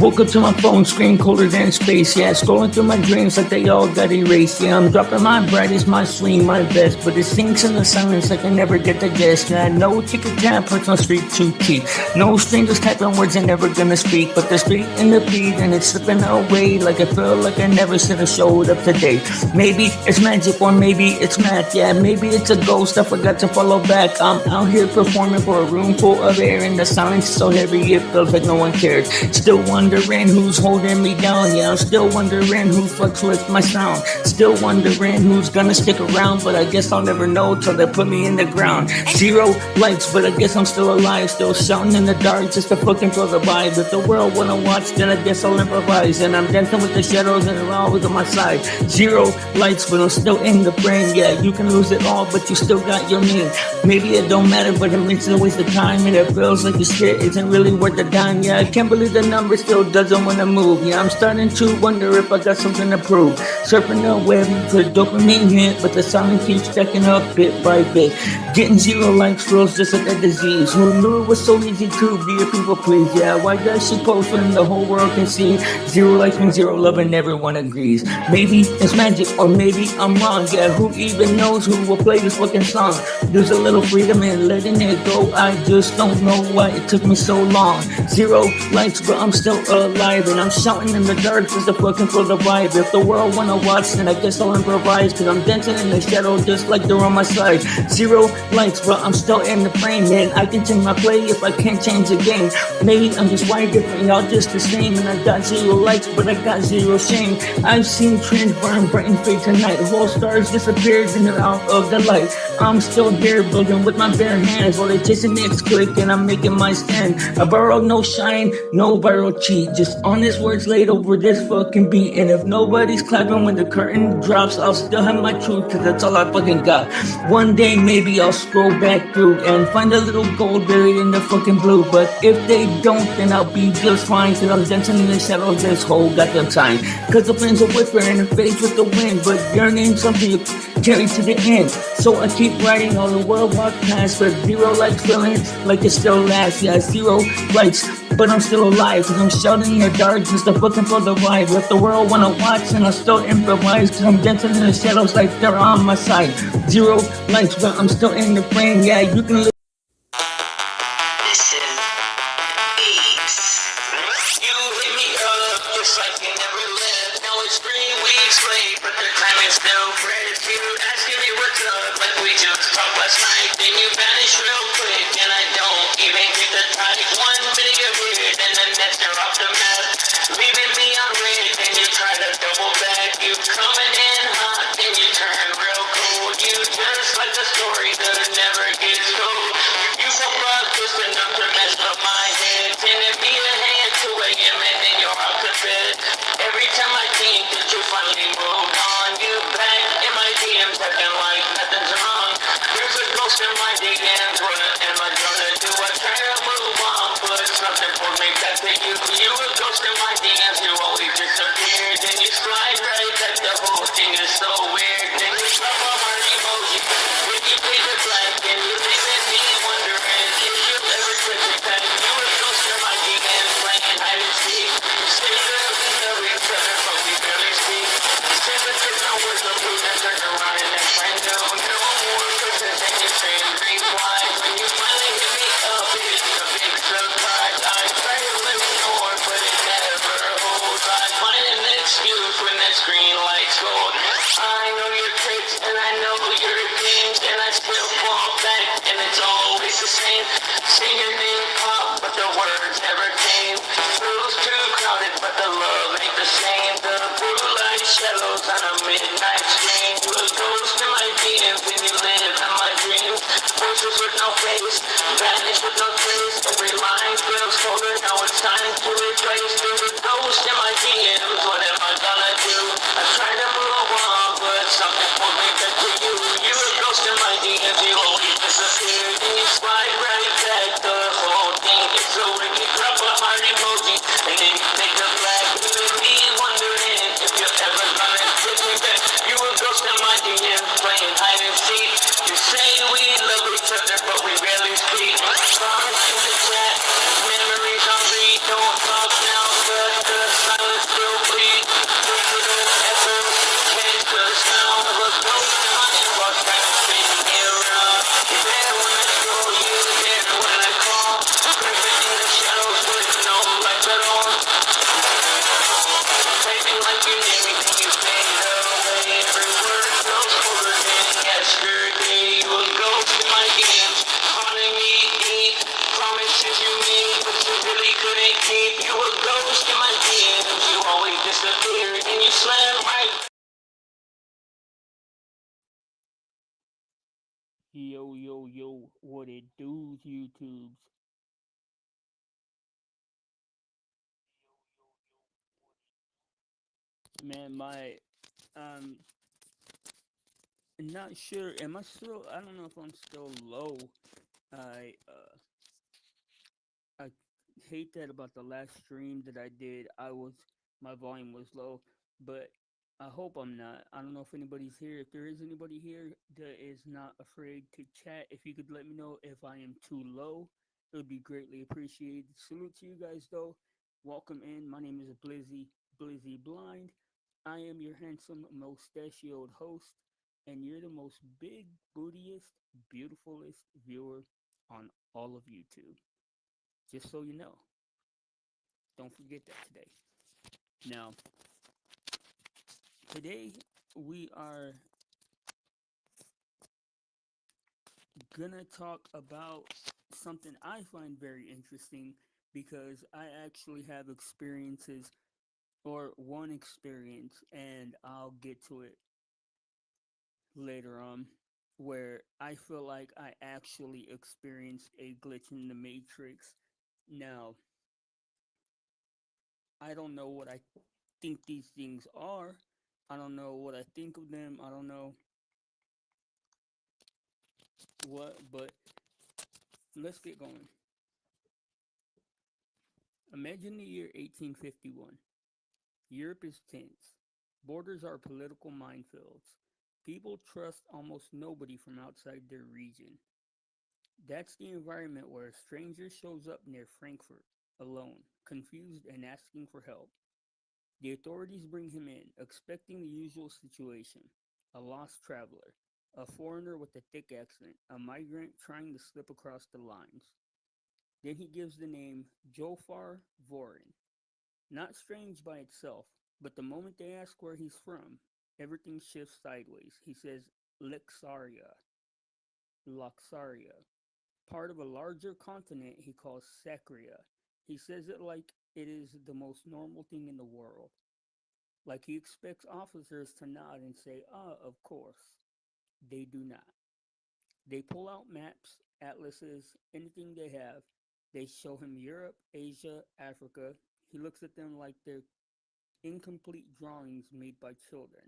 Woke up to my phone screen colder than space. Yeah, scrolling through my dreams like they all got erased. Yeah, I'm dropping my brightest, my swing, my best. But it sinks in the silence like I never get the guess. Yeah, no ticket tap, puts on street too cheap. No strangers typing words I'm never gonna speak. But they're straight in the beat and it's slipping away. Like I feel like I never should have showed up today. Maybe it's magic or maybe it's math. Yeah, maybe it's a ghost I forgot to follow back. I'm out here performing for a room full of air. And the silence is so heavy it feels like no one cares. Still wondering who's holding me down. Yeah, I'm still wondering who fucks with my sound. Still wondering who's gonna stick around. But I guess I'll never know till they put me in the ground. 0 likes, but I guess I'm still alive. Still shouting in the dark just to fucking feel the vibe. If the world wanna watch, then I guess I'll improvise. And I'm dancing with the shadows and they're always on my side. 0 likes, but I'm still in the frame. Yeah, you can lose it all, but you still got your name. Maybe it don't matter, but it makes it a waste of time. And it feels like this shit isn't really worth the dime. Yeah, I can't believe the number still doesn't wanna move. Yeah, I'm starting to wonder if I got something to prove. Surfing the web for dopamine hit, but the silence keeps stacking up bit by bit. Getting 0 likes feels just like a disease. Who knew it was so easy to be a people please? Yeah, why does she post when the whole world can see? 0 likes means 0 love and everyone agrees. Maybe it's magic or maybe I'm wrong. Yeah, who even knows who will play this fucking song? There's a little freedom in letting it go. I just don't know why it took me so long. 0 likes, but I'm still alive. And I'm shouting in the dark just to fucking feel the vibe. If the world wanna watch, then I guess I'll improvise. Cause I'm dancing in the shadow just like they're on my side. 0 likes, but I'm still in the frame. And I can change my play if I can't change the game. Maybe I'm just wired different, y'all just the same. And I got 0 likes, but I got 0 shame. I've seen trends burn bright and fade tonight. Whole stars disappeared and they're out of the light. I'm still here building with my bare hands while they chase the next click and I'm making my stand. I borrowed no shine, no viral cheat. Just honest words laid over this fucking beat. And if nobody's clapping when the curtain drops, I'll still have my truth cause that's all I fucking got. One day maybe I'll scroll back through and find a little gold buried in the fucking blue. But if they don't, then I'll be just fine. Cause I'm dancing in the shadows this whole goddamn time. Cause the flames are whispering and fades with the wind. But yearning something you carry to the end. So I keep writing all the world walk past. But 0 likes feeling like it still lasts. Yeah, 0 likes, but I'm still alive. Cause I'm shouting in the dark just to fucking feel the vibe. If the world wanna watch and I still improvise. Cause I'm dancing in the shadows like they're on my side. 0 likes, but I'm still in the frame. Yeah, you can live. Listen, beats. You hit me up just like you never left. Now it's 3 weeks late, but the time is still fresh. You asking me what's up like we just talked last night. Then you vanish real quick and I don't even get the time. 1 minute you're here, then the next you're off the map. Leaving me on red, then you try to double back. You coming in hot, then you turn real cold. You just like the story that never gets told. You woke up just enough to mess up my head. Sending me a hand to a and then you're out to bed. Every time I think that you finally moved on, you back in my DMs acting like nothing's wrong. There's a ghost in my DMs, what am I gonna do? I try to move on, but something pulls me back to you. You a ghost in my DMs, you always disappear. Then you slide right back, the whole thing is so weird. Then you drop a heart emoji, when you pay the black, and you leaving me wondering if you'll ever switch it back. You a ghost in my DMs, playing hide and seek. Stay there in the each other, but we barely speak. Say the different words of blue and turn around and next I know no more person than you say green flies. When you finally hit me up, it's a big surprise. I try to live more, but it never holds. I find an excuse when that screen lights gold. I know your tricks and I know your games, and I still fall back, and it's always the same. See your name pop, but the words never came. Feels too crowded, but the love ain't the same. The blue light shadows on a midnight screen. You a ghost in my DMs, and you live in my dreams. Voices with no face, vanish with no trace. Every line feels colder, now it's time to replace. There's a ghost in my DMs, what am I gonna do? I try to move on, but something pulls me back to you. You a ghost in my DMs, you always disappear. Then you slide right back, the whole thing is so weird. You drop a heart emoji, and then you take the black. Leaving me wondering if you're ever gonna take me back. You a ghost in my DMs. Yo, yo, yo, what it do, YouTubes? Man, um, not sure. Am I still? I don't know if I'm still low. I, uh, I hate that about the last stream that I did. My volume was low, but I hope I'm not. I don't know if anybody's here. If there is anybody here that is not afraid to chat, if you could let me know if I am too low, it would be greatly appreciated. Salute to you guys, though. Welcome in. My name is Blizzy Blind. I am your handsome, mustachioed host, and you're the most big bootiest, beautifulest viewer on all of YouTube. Just so you know, don't forget that today. Now, today we are gonna talk about something I find very interesting because I actually have experiences or one experience, and I'll get to it later on, where I feel like I actually experienced a glitch in the matrix. Now, I don't know what I think these things are. I don't know what I think of them. I don't know what, but let's get going. Imagine the year 1851. Europe is tense. Borders are political minefields. People trust almost nobody from outside their region. That's the environment where a stranger shows up near Frankfurt, alone, confused and asking for help. The authorities bring him in, expecting the usual situation: a lost traveler, a foreigner with a thick accent, a migrant trying to slip across the lines. Then he gives the name Jofar Vorin. Not strange by itself, but the moment they ask where he's from, everything shifts sideways. He says Lexaria, Loxaria, part of a larger continent he calls Sacria. He says it like it is the most normal thing in the world. Like he expects officers to nod and say, ah, of course. They do not. They pull out maps, atlases, anything they have. They show him Europe, Asia, Africa. He looks at them like they're incomplete drawings made by children.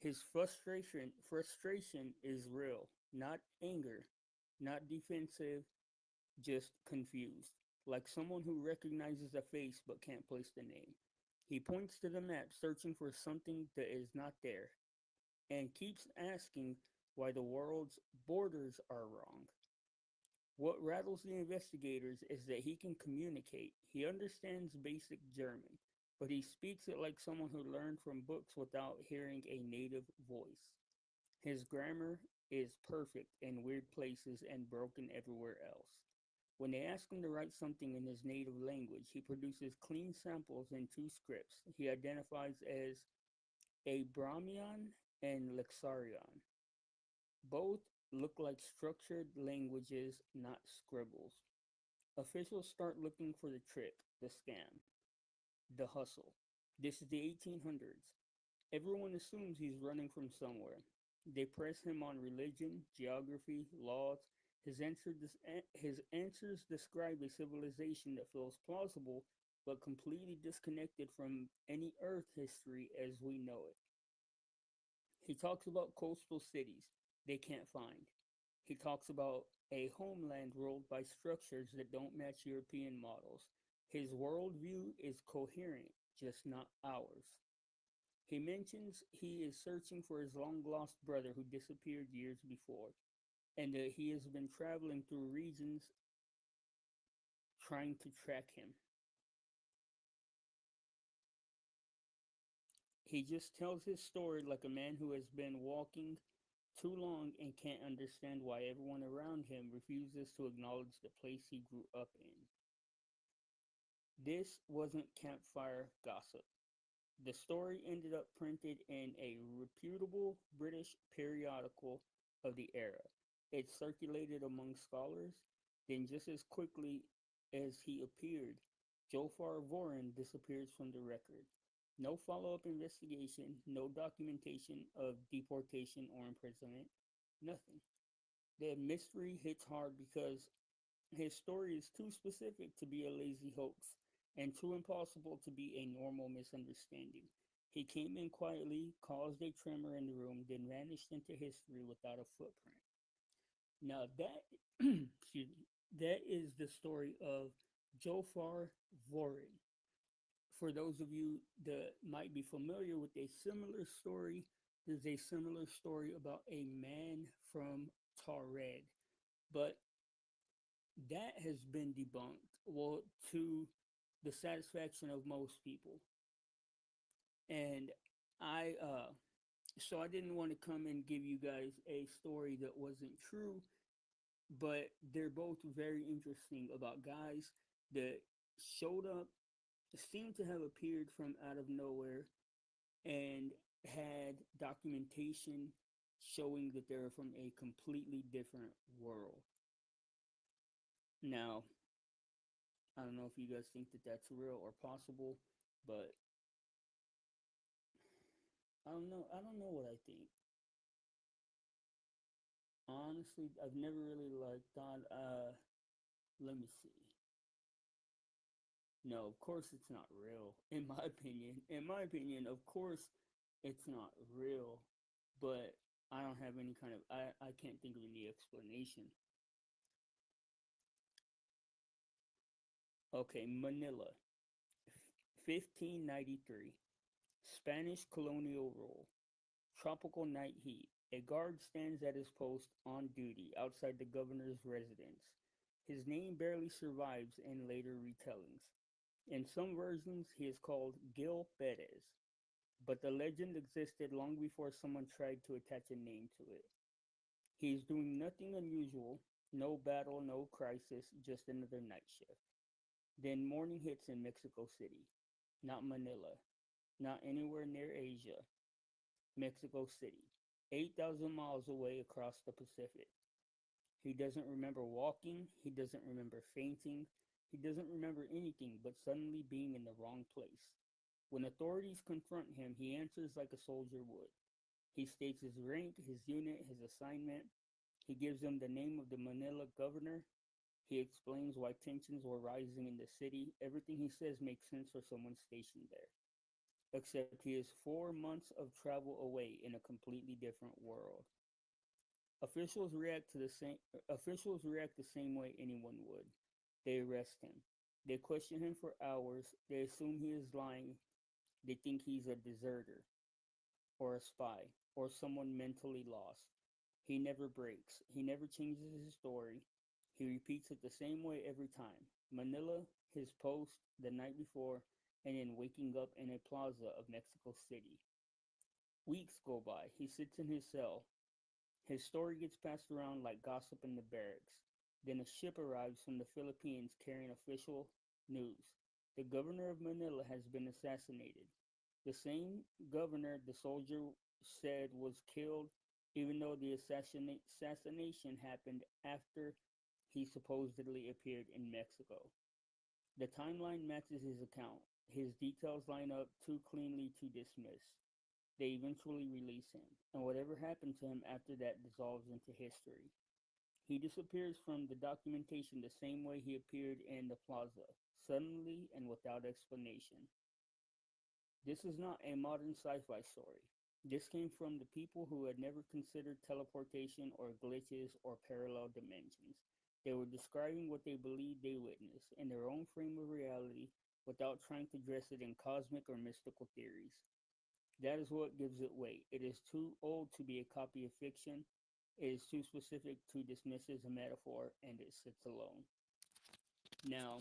His frustration is real, not anger, not defensive, just confused, like someone who recognizes a face but can't place the name. He points to the map, searching for something that is not there, and keeps asking why the world's borders are wrong. What rattles the investigators is that he can communicate. He understands basic German, but he speaks it like someone who learned from books without hearing a native voice. His grammar is perfect in weird places and broken everywhere else. When they ask him to write something in his native language, he produces clean samples in two scripts he identifies as Abramian and Lexarian. Both look like structured languages, not scribbles. Officials start looking for the trick, the scam, the hustle. This is the 1800s. Everyone assumes he's running from somewhere. They press him on religion, geography, laws. His answers describe a civilization that feels plausible but completely disconnected from any Earth history as we know it. He talks about coastal cities they can't find. He talks about a homeland ruled by structures that don't match European models. His worldview is coherent, just not ours. He mentions he is searching for his long lost brother who disappeared years before, and that he has been traveling through regions trying to track him. He just tells his story like a man who has been walking too long and can't understand why everyone around him refuses to acknowledge the place he grew up in. This wasn't campfire gossip. The story ended up printed in a reputable British periodical of the era. It circulated among scholars. Then, just as quickly as he appeared, Jofar Vorin disappears from the record. No follow up investigation, no documentation of deportation or imprisonment, nothing. The mystery hits hard because his story is too specific to be a lazy hoax and too impossible to be a normal misunderstanding. He came in quietly, caused a tremor in the room, then vanished into history without a footprint. Now that excuse me, that is the story of Jofar Vorin. For those of you that might be familiar with a similar story, there's a similar story about a man from Tared, but that has been debunked. Well, to the satisfaction of most people, and I didn't want to come and give you guys a story that wasn't true, but they're both very interesting about guys that showed up, seemed to have appeared from out of nowhere, and had documentation showing that they're from a completely different world. Now, I don't know if you guys think that that's real or possible, but I don't know. I don't know what I think. Honestly, I've never really like thought. Let me see. No, of course it's not real. In my opinion, of course it's not real. But I don't have any kind of. I can't think of any explanation. Okay, Manila, 1593. Spanish colonial rule. Tropical night heat. A guard stands at his post on duty outside the governor's residence. His name barely survives in later retellings. In some versions, he is called Gil Perez, but the legend existed long before someone tried to attach a name to it. He is doing nothing unusual, no battle, no crisis, just another night shift. Then morning hits in Mexico City, not Manila, not anywhere near Asia, Mexico City, 8,000 miles away across the Pacific. He doesn't remember walking, he doesn't remember fainting, he doesn't remember anything but suddenly being in the wrong place. When authorities confront him, he answers like a soldier would. He states his rank, his unit, his assignment. He gives them the name of the Manila governor. He explains why tensions were rising in the city. Everything he says makes sense for someone stationed there. Except he is 4 months of travel away in a completely different world. Officials react the same way anyone would. They arrest him. They question him for hours. They assume he is lying. They think he's a deserter or a spy or someone mentally lost. He never breaks. He never changes his story. He repeats it the same way every time. Manila, his post the night before, and then waking up in a plaza of Mexico City. Weeks go by. He sits in his cell. His story gets passed around like gossip in the barracks. Then a ship arrives from the Philippines carrying official news. The governor of Manila has been assassinated. The same governor the soldier said was killed, even though the assassination happened after he supposedly appeared in Mexico. The timeline matches his account. His details line up too cleanly to dismiss. They eventually release him, and whatever happened to him after that dissolves into history. He disappears from the documentation the same way he appeared in the plaza, suddenly and without explanation. This is not a modern sci fi story. This came from the people who had never considered teleportation or glitches or parallel dimensions. They were describing what they believed they witnessed in their own frame of reality without trying to dress it in cosmic or mystical theories. That is what gives it weight. It is too old to be a copy of fiction. It is too specific to dismiss as a metaphor, and it sits alone. Now,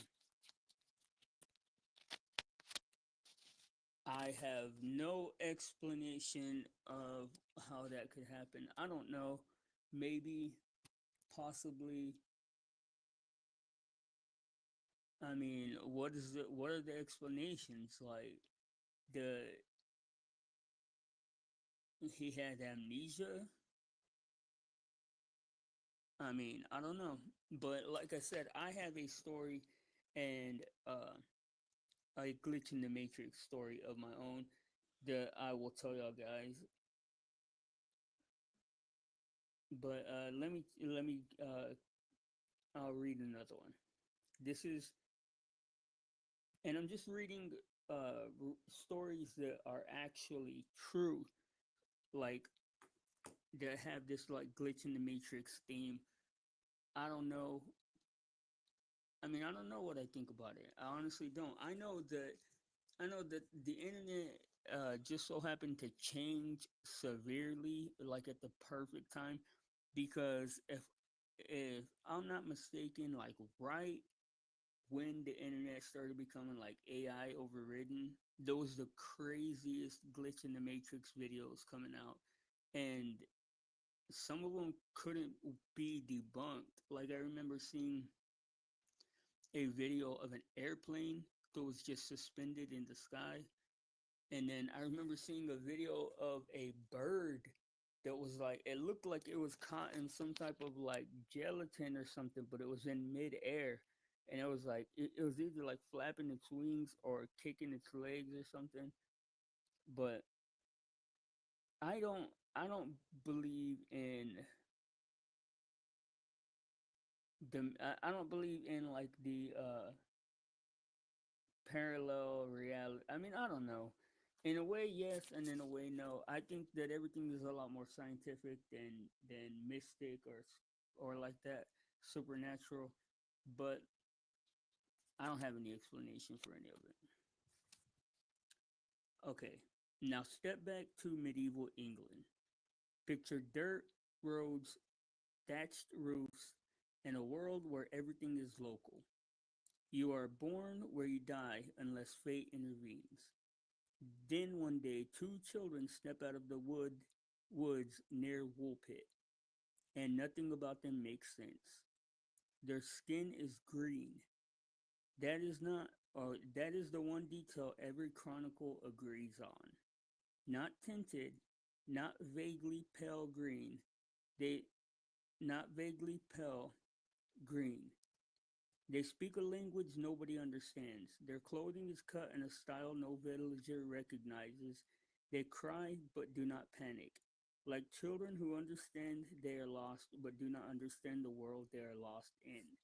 I have no explanation of how that could happen. I don't know. Maybe, possibly. I mean, what are the explanations? Like the he had amnesia? I mean, I don't know. But like I said, I have a story and a glitch in the matrix story of my own that I will tell y'all guys. But I'll read another one. This is, and I'm just reading stories that are actually true, like that have this like glitch in the matrix theme. I don't know. I mean, I don't know what I think about it. I honestly don't. I know that the internet just so happened to change severely, like at the perfect time, because if I'm not mistaken, like right when the internet started becoming like AI overridden, there was the craziest glitch in the matrix videos coming out, and some of them couldn't be debunked. Like I remember seeing a video of an airplane that was just suspended in the sky. And then I remember seeing a video of a bird that was like, it looked like it was caught in some type of like gelatin or something, but it was in midair. And it was like, it was either like flapping its wings or kicking its legs or something. But I don't, I don't believe in I don't believe in like the parallel reality. I mean, I don't know. In a way, yes, and in a way, no. I think that everything is a lot more scientific than mystic or like that supernatural. But I don't have any explanation for any of it. Okay, now step back to medieval England. Picture dirt roads, thatched roofs, and a world where everything is local. You are born where you die unless fate intervenes. Then one day, two children step out of the woods near Woolpit, and nothing about them makes sense. Their skin is green. That is not, or that is the one detail every chronicle agrees on. Not tinted, not vaguely pale green. They, not vaguely pale green. They speak a language nobody understands. Their clothing is cut in a style no villager recognizes. They cry but do not panic. Like children who understand they are lost but do not understand the world they are lost in.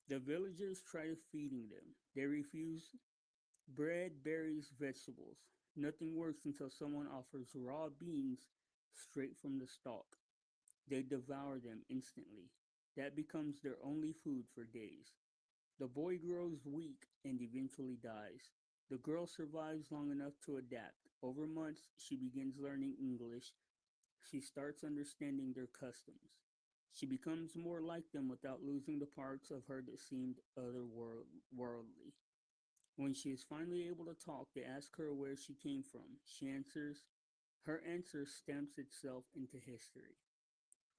The villagers try feeding them. They refuse bread, berries, vegetables. Nothing works until someone offers raw beans straight from the stalk. They devour them instantly. That becomes their only food for days. The boy grows weak and eventually dies. The girl survives long enough to adapt. Over months, she begins learning English. She starts understanding their customs. She becomes more like them without losing the parts of her that seemed otherworldly. When she is finally able to talk, they ask her where she came from. She answers. Her answer stamps itself into history.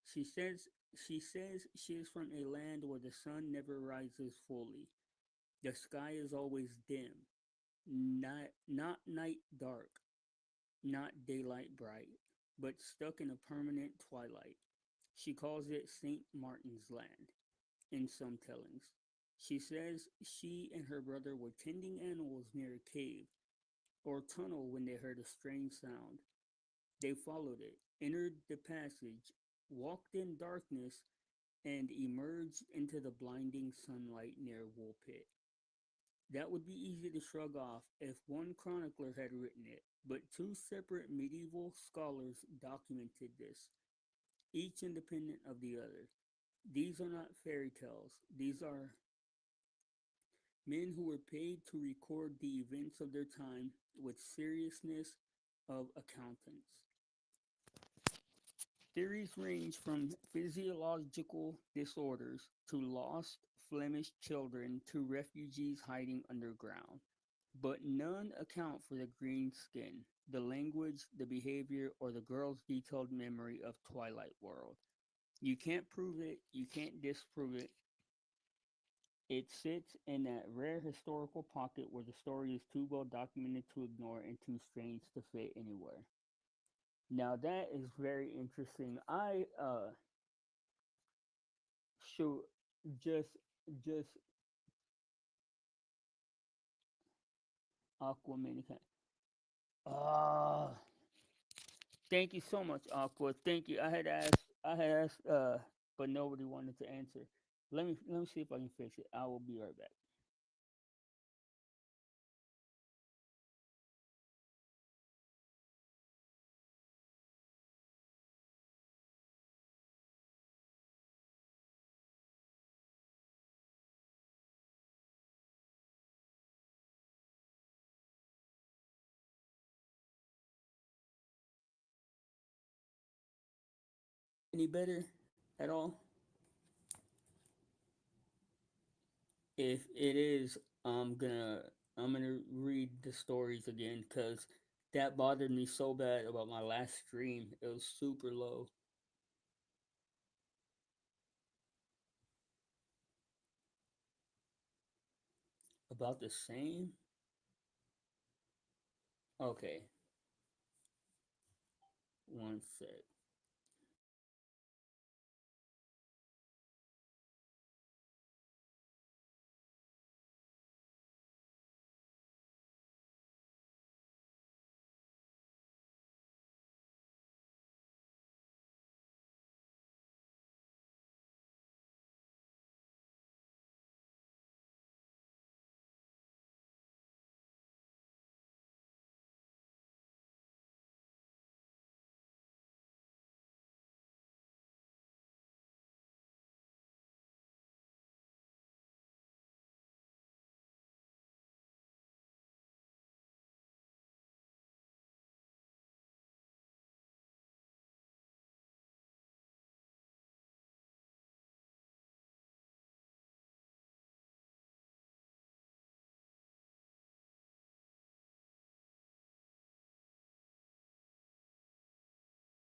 She says she is from a land where the sun never rises fully. The sky is always dim, not night dark, not daylight bright, but stuck in a permanent twilight. She calls it St. Martin's Land in some tellings. She says she and her brother were tending animals near a cave or tunnel when they heard a strange sound. They followed it, entered the passage, walked in darkness, and emerged into the blinding sunlight near Woolpit. That would be easy to shrug off if one chronicler had written it, but two separate medieval scholars documented this, each independent of the other. These are not fairy tales. These are men who were paid to record the events of their time with seriousness of accountants. Theories range from physiological disorders to lost Flemish children to refugees hiding underground, but none account for the green skin, the language, the behavior, or the girl's detailed memory of Twilight World. You can't prove it, you can't disprove it. It sits in that rare historical pocket where the story is too well documented to ignore and too strange to fit anywhere. Now that is very interesting. I should just just Aquaman. Ah, thank you so much, Aqua. Thank you. I had asked I had asked, but nobody wanted to answer. Let me see if I can fix it. I will be right back. Any better at all? If it is, I'm gonna I'm gonna read the stories again because that bothered me so bad about my last stream. It was super low. About the same. Okay, one sec.